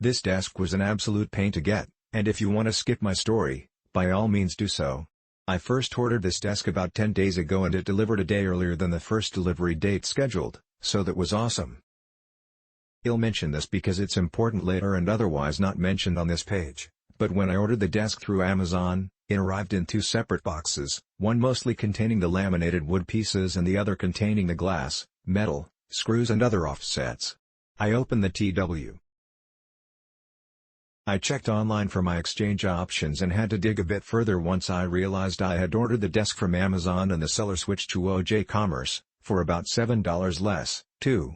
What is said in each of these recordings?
This desk was an absolute pain to get, and if you want to skip my story, by all means do so. I first ordered this desk about 10 days ago and it delivered a day earlier than the first delivery date scheduled, so that was awesome. I'll mention this because it's important later and otherwise not mentioned on this page, but when I ordered the desk through Amazon, it arrived in two separate boxes, one mostly containing the laminated wood pieces and the other containing the glass, metal, screws and other offsets. I opened the TW. I checked online for my exchange options and had to dig a bit further once I realized I had ordered the desk from Amazon and the seller switched to OJ Commerce, for about $7 less, too.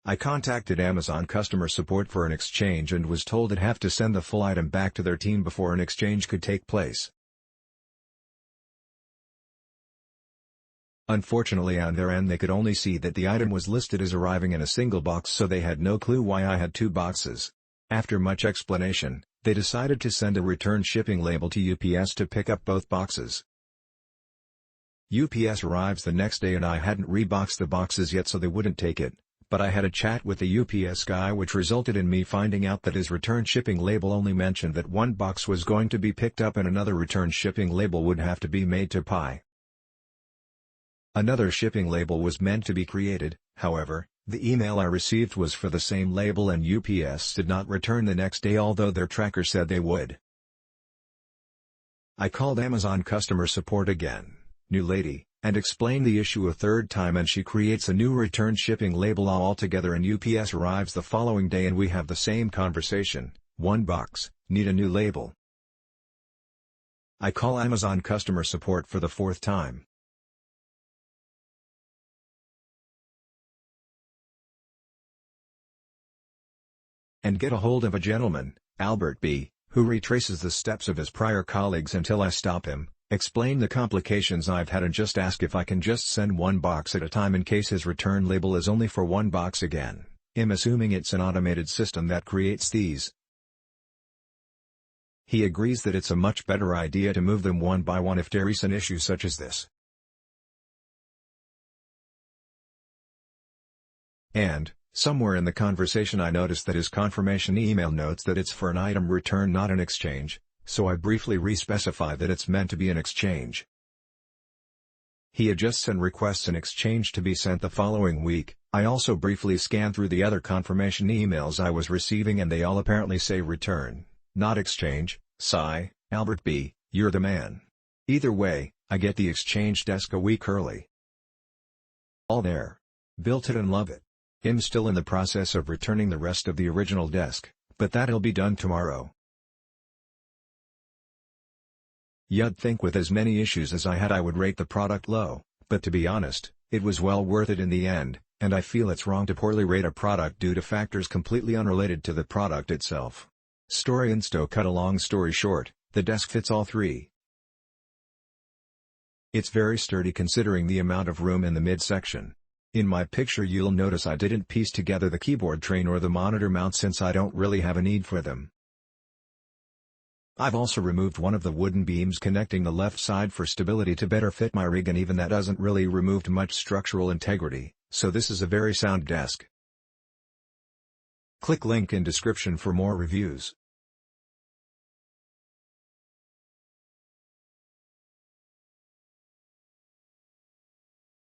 I contacted Amazon customer support for an exchange and was told I'd have to send the full item back to their team before an exchange could take place. Unfortunately on their end they could only see that the item was listed as arriving in a single box, so they had no clue why I had two boxes. After much explanation, they decided to send a return shipping label to UPS to pick up both boxes. UPS arrives the next day and I hadn't reboxed the boxes yet, so they wouldn't take it, but I had a chat with the UPS guy which resulted in me finding out that his return shipping label only mentioned that one box was going to be picked up and another return shipping label would have to be made to PI. Another shipping label was meant to be created, however, the email I received was for the same label and UPS did not return the next day, although their tracker said they would. I called Amazon customer support again, new lady, and explained the issue a third time and she creates a new return shipping label altogether and UPS arrives the following day and we have the same conversation, one box, need a new label. I call Amazon customer support for the fourth time. And get a hold of a gentleman, Albert B., who retraces the steps of his prior colleagues until I stop him, explain the complications I've had and just ask if I can just send one box at a time in case his return label is only for one box again. I'm assuming it's an automated system that creates these. He agrees that it's a much better idea to move them one by one if there is an issue such as this. And, somewhere in the conversation I noticed that his confirmation email notes that it's for an item return, not an exchange, so I briefly re-specify that it's meant to be an exchange. He adjusts and requests an exchange to be sent the following week. I also briefly scan through the other confirmation emails I was receiving and they all apparently say return, not exchange. Sigh, Albert B., you're the man. Either way, I get the exchange desk a week early. All there. Built it and love it. I'm still in the process of returning the rest of the original desk, but that'll be done tomorrow. You'd think with as many issues as I had I would rate the product low, but to be honest, it was well worth it in the end, and I feel it's wrong to poorly rate a product due to factors completely unrelated to the product itself. Story insto. Cut a long story short, the desk fits all three. It's very sturdy considering the amount of room in the midsection. In my picture you'll notice I didn't piece together the keyboard tray nor the monitor mount since I don't really have a need for them. I've also removed one of the wooden beams connecting the left side for stability to better fit my rig, and even that hasn't really removed much structural integrity, so this is a very sound desk. Click link in description for more reviews.